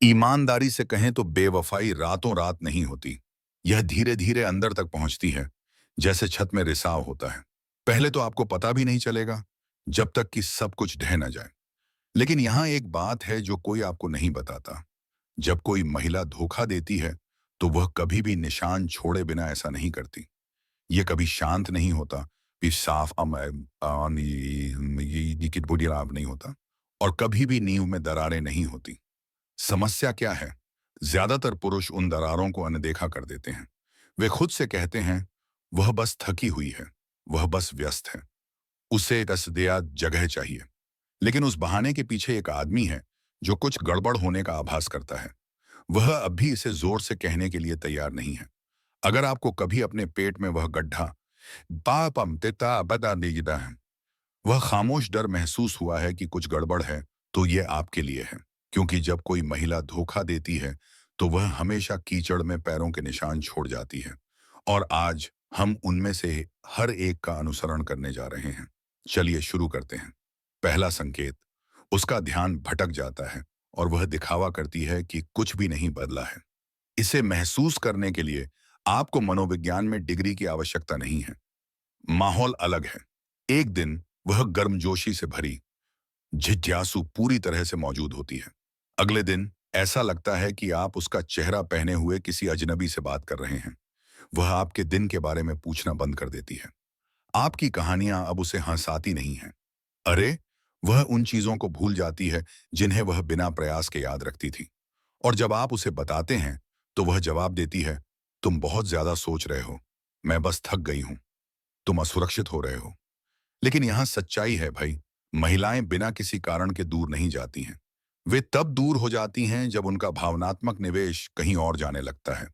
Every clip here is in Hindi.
ईमानदारी से कहें तो बेवफाई रातों रात नहीं होती। यह धीरे धीरे अंदर तक पहुंचती है, जैसे छत में रिसाव होता है। पहले तो आपको पता भी नहीं चलेगा, जब तक कि सब कुछ ढह न जाए। लेकिन यहाँ एक बात है जो कोई आपको नहीं बताता। जब कोई महिला धोखा देती है, तो वह कभी भी निशान छोड़े बिना ऐसा नहीं करती। ये कभी शांत नहीं होता, भी साफ नहीं होता, और कभी भी नींव में दरारें नहीं होती। समस्या क्या है? ज्यादातर पुरुष उन दरारों को अनदेखा कर देते हैं। वे खुद से कहते हैं, वह बस थकी हुई है, वह बस व्यस्त है, उसे रसदिया जगह चाहिए। लेकिन उस बहाने के पीछे एक आदमी है जो कुछ गड़बड़ होने का आभास करता है। वह अब भी इसे जोर से कहने के लिए तैयार नहीं है। अगर आपको कभी अपने पेट में वह गड्ढा पापम तिता बता दीजिदा है, वह खामोश डर महसूस हुआ है कि कुछ गड़बड़ है, तो यह आपके लिए है। क्योंकि जब कोई महिला धोखा देती है, तो वह हमेशा कीचड़ में पैरों के निशान छोड़ जाती है। और आज हम उनमें से हर एक का अनुसरण करने जा रहे हैं। चलिए शुरू करते हैं। पहला संकेत, उसका ध्यान भटक जाता है और वह दिखावा करती है कि कुछ भी नहीं बदला है। इसे महसूस करने के लिए आपको मनोविज्ञान में डिग्री की आवश्यकता नहीं है। माहौल अलग है। एक दिन वह गर्मजोशी से भरी, जिज्ञासु पूरी तरह से मौजूद होती है। अगले दिन ऐसा लगता है कि आप उसका चेहरा पहने हुए किसी अजनबी से बात कर रहे हैं। वह आपके दिन के बारे में पूछना बंद कर देती है। आपकी कहानियां अब उसे हंसाती नहीं हैं। अरे, वह उन चीजों को भूल जाती है जिन्हें वह बिना प्रयास के याद रखती थी। और जब आप उसे बताते हैं, तो वह जवाब देती है, तुम बहुत ज्यादा सोच रहे हो, मैं बस थक गई हूं, तुम असुरक्षित हो रहे हो। लेकिन यहां सच्चाई है भाई, महिलाएं बिना किसी कारण के दूर नहीं जाती हैं। वे तब दूर हो जाती हैं जब उनका भावनात्मक निवेश कहीं और जाने लगता है।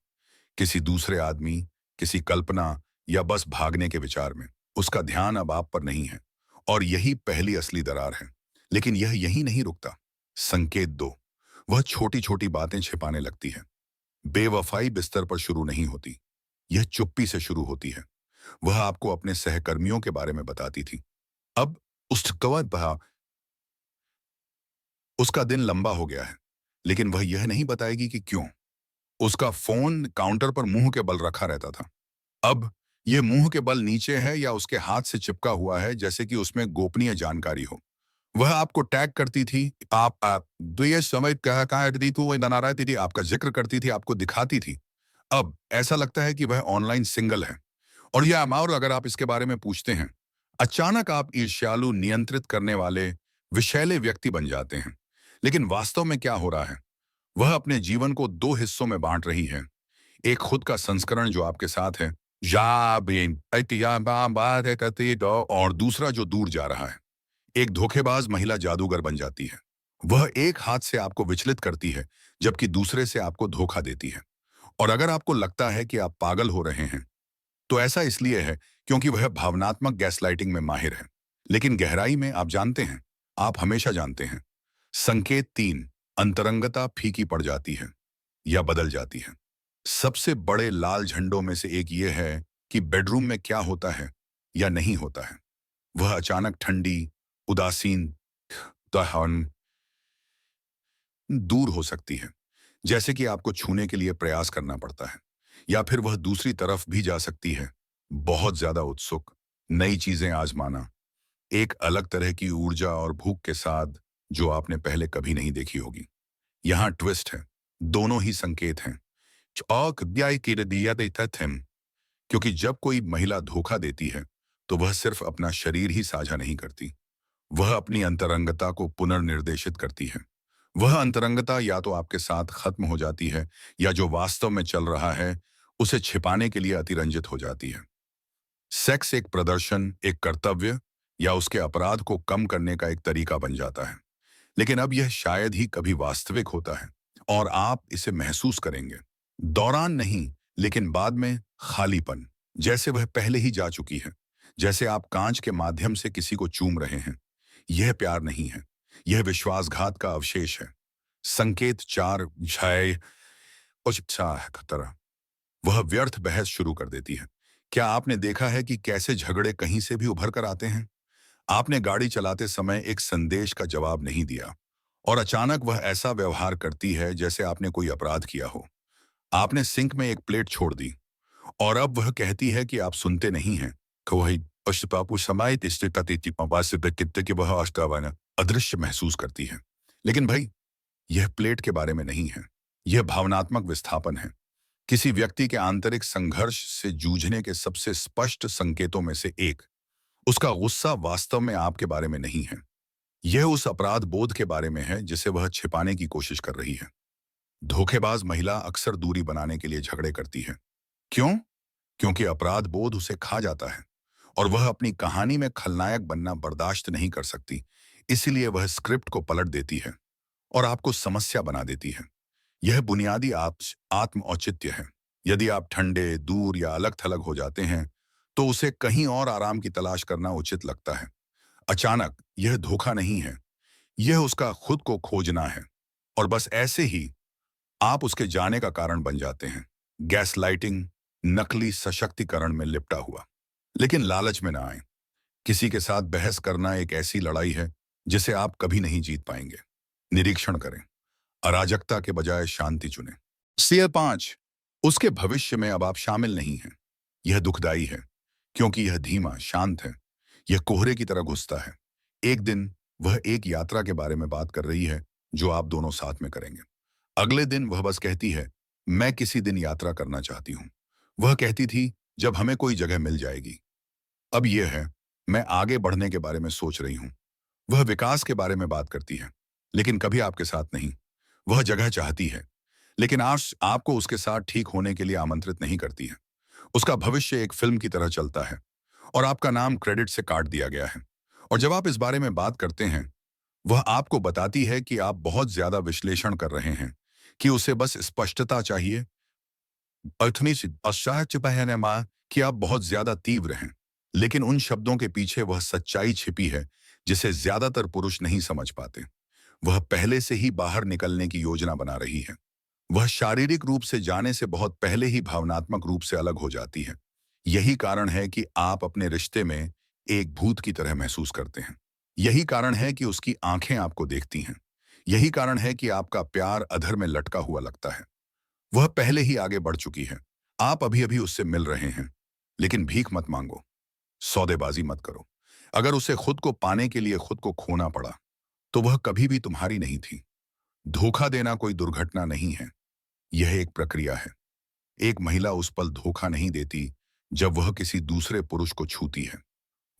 किसी दूसरे आदमी, किसी कल्पना, या बस भागने के विचार में। उसका ध्यान अब आप पर नहीं है। और यही पहली असली दरार है। लेकिन यह यहीं नहीं रुकता। संकेत दो, वह छोटी छोटी बातें छिपाने लगती है। बेवफाई बिस्तर पर शुरू नहीं होती, यह चुप्पी से शुरू होती है। वह आपको अपने सहकर्मियों के बारे में बताती थी। अब उसका दिन लंबा हो गया है, लेकिन वह यह नहीं बताएगी कि क्यों। उसका फोन काउंटर पर मुंह के बल रखा रहता था। अब यह मुंह के बल नीचे है या उसके हाथ से चिपका हुआ है, जैसे कि उसमें गोपनीय जानकारी हो। वह आपको टैग करती थी, आप तो ये समय कहा कहाँ रहती थी, वो बना रहती थी, आपका जिक्र करती थी, आपको दिखाती थी। अब ऐसा लगता है कि वह ऑनलाइन सिंगल है। और यह और अगर आप इसके बारे में पूछते हैं, अचानक आप ईर्ष्यालु, नियंत्रित करने वाले, विषैले व्यक्ति बन जाते हैं। लेकिन वास्तव में क्या हो रहा है? वह अपने जीवन को दो हिस्सों में बांट रही है। एक खुद का संस्करण जो आपके साथ है, और दूसरा जो दूर जा रहा है। एक धोखेबाज महिला जादूगर बन जाती है। वह एक हाथ से आपको विचलित करती है, जबकि दूसरे से आपको धोखा देती है। और अगर आपको लगता है कि आप पागल हो रहे हैं, तो ऐसा इसलिए है क्योंकि वह भावनात्मक गैसलाइटिंग में माहिर है। लेकिन गहराई में आप जानते हैं, आप हमेशा जानते हैं। संकेत तीन, अंतरंगता फीकी पड़ जाती है या बदल जाती है। सबसे बड़े लाल झंडों में से एक ये है कि बेडरूम में क्या होता है या नहीं होता है। वह अचानक ठंडी, उदासीन, तहन दूर हो सकती है, जैसे कि आपको छूने के लिए प्रयास करना पड़ता है। या फिर वह दूसरी तरफ भी जा सकती है, बहुत ज्यादा उत्सुक, नई चीजें आजमाना, एक अलग तरह की ऊर्जा और भूख के साथ जो आपने पहले कभी नहीं देखी होगी। यहाँ ट्विस्ट है, दोनों ही संकेत हैं। क्योंकि जब कोई महिला धोखा देती है, तो वह सिर्फ अपना शरीर ही साझा नहीं करती, वह अपनी अंतरंगता को पुनर्निर्देशित करती है। वह अंतरंगता या तो आपके साथ खत्म हो जाती है, या जो वास्तव में चल रहा है उसे छिपाने के लिए अतिरंजित हो जाती है। सेक्स एक प्रदर्शन, एक कर्तव्य, या उसके अपराध को कम करने का एक तरीका बन जाता है। लेकिन अब यह शायद ही कभी वास्तविक होता है, और आप इसे महसूस करेंगे। दौरान नहीं, लेकिन बाद में खालीपन, जैसे वह पहले ही जा चुकी है। जैसे आप कांच के माध्यम से किसी को चूम रहे हैं। यह प्यार नहीं है, यह विश्वासघात का अवशेष है। संकेत चार, छय खतरा। वह व्यर्थ बहस शुरू कर देती है। क्या आपने देखा है कि कैसे झगड़े कहीं से भी उभर कर आते हैं? आपने गाड़ी चलाते समय एक संदेश का जवाब नहीं दिया, और अचानक वह ऐसा व्यवहार करती है जैसे आपने कोई अपराध किया हो। आपने सिंक में एक प्लेट छोड़ दी और अब वह कहती है कि आप सुनते नहीं हैं। वही पश्चातापू समय कि वह अष्टावर्ण अदृश्य महसूस करती है। लेकिन भाई, यह प्लेट के बारे में नहीं है। यह भावनात्मक विस्थापन है। किसी व्यक्ति के आंतरिक संघर्ष से जूझने के सबसे स्पष्ट संकेतों में से एक। उसका गुस्सा वास्तव में आपके बारे में नहीं है। यह उस अपराध बोध के बारे में है जिसे वह छिपाने की कोशिश कर रही है। धोखेबाज महिला अक्सर दूरी बनाने के लिए झगड़े करती है। क्यों? क्योंकि अपराध बोध उसे खा जाता है और वह अपनी कहानी में खलनायक बनना बर्दाश्त नहीं कर सकती। इसलिए वह स्क्रिप्ट को पलट देती है और आपको समस्या बना देती है। यह बुनियादी आत्म औचित्य है। यदि आप ठंडे, दूर या अलग थलग हो जाते हैं, तो उसे कहीं और आराम की तलाश करना उचित लगता है। अचानक यह धोखा नहीं है, यह उसका खुद को खोजना है। और बस ऐसे ही आप उसके जाने का कारण बन जाते हैं। गैसलाइटिंग, नकली सशक्तिकरण में लिपटा हुआ। लेकिन लालच में ना आए। किसी के साथ बहस करना एक ऐसी लड़ाई है जिसे आप कभी नहीं जीत पाएंगे। निरीक्षण करें, अराजकता के बजाय शांति चुनें। C5, उसके भविष्य में अब आप शामिल नहीं हैं। यह दुखदाई है क्योंकि यह धीमा, शांत है। यह कोहरे की तरह घुसता है। एक दिन वह एक यात्रा के बारे में बात कर रही है जो आप दोनों साथ में करेंगे। अगले दिन वह बस कहती है, मैं किसी दिन यात्रा करना चाहती हूँ। वह कहती थी, जब हमें कोई जगह मिल जाएगी। अब यह है, मैं आगे बढ़ने के बारे में सोच रही हूँ। वह विकास के बारे में बात करती है, लेकिन कभी आपके साथ नहीं। वह जगह चाहती है, लेकिन आज आपको उसके साथ ठीक होने के लिए आमंत्रित नहीं करती है। उसका भविष्य एक फिल्म की तरह चलता है और आपका नाम क्रेडिट से काट दिया गया है। और जब आप इस बारे में बात करते हैं, वह आपको बताती है कि आप बहुत ज्यादा विश्लेषण कर रहे हैं, कि उसे बस स्पष्टता चाहिए। अर्थनी से है माँ कि आप बहुत ज्यादा तीव्र हैं, लेकिन उन शब्दों के पीछे वह सच्चाई छिपी है जिसे ज्यादातर पुरुष नहीं समझ पाते। वह पहले से ही बाहर निकलने की योजना बना रही है। वह शारीरिक रूप से जाने से बहुत पहले ही भावनात्मक रूप से अलग हो जाती है। यही कारण है कि आप अपने रिश्ते में एक भूत की तरह महसूस करते हैं। यही कारण है कि उसकी आंखें आपको देखती हैं। यही कारण है कि आपका प्यार अधर में लटका हुआ लगता है। वह पहले ही आगे बढ़ चुकी है। आप अभी अभी उससे मिल रहे हैं। लेकिन भीख मत मांगो, सौदेबाजी मत करो। अगर उसे खुद को पाने के लिए खुद को खोना पड़ा, तो वह कभी भी तुम्हारी नहीं थी। धोखा देना कोई दुर्घटना नहीं है, यह एक प्रक्रिया है। एक महिला उस पल धोखा नहीं देती जब वह किसी दूसरे पुरुष को छूती है।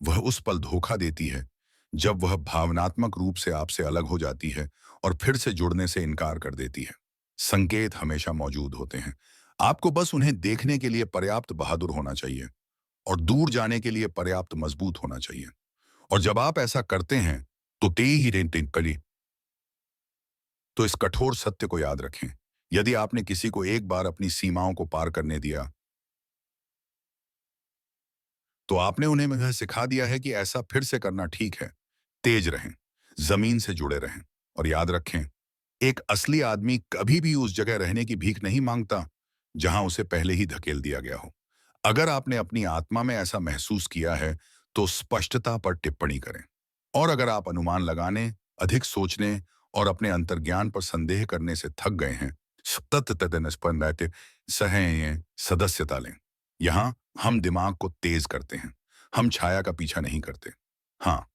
वह उस पल धोखा देती है जब वह भावनात्मक रूप से आपसे अलग हो जाती है और फिर से जुड़ने से इनकार कर देती है। संकेत हमेशा मौजूद होते हैं। आपको बस उन्हें देखने के लिए पर्याप्त बहादुर होना चाहिए और दूर जाने के लिए पर्याप्त मजबूत होना चाहिए। और जब आप ऐसा करते हैं, तो तो इस कठोर सत्य को याद रखें। यदि आपने किसी को एक बार अपनी सीमाओं को पार करने दिया, तो आपने उन्हें यह सिखा दिया है कि ऐसा फिर से करना ठीक है। तेज रहें, जमीन से जुड़े रहें और याद रखें, एक असली आदमी कभी भी उस जगह रहने की भीख नहीं मांगता जहां उसे पहले ही धकेल दिया गया हो। अगर आपने अपनी आत्मा में ऐसा महसूस किया है, तो स्पष्टता पर टिप्पणी करें। और अगर आप अनुमान लगाने, अधिक सोचने और अपने अंतर्ज्ञान पर संदेह करने से थक गए हैं, सह सदस्यता लें। यहाँ हम दिमाग को तेज करते हैं, हम छाया का पीछा नहीं करते। हाँ,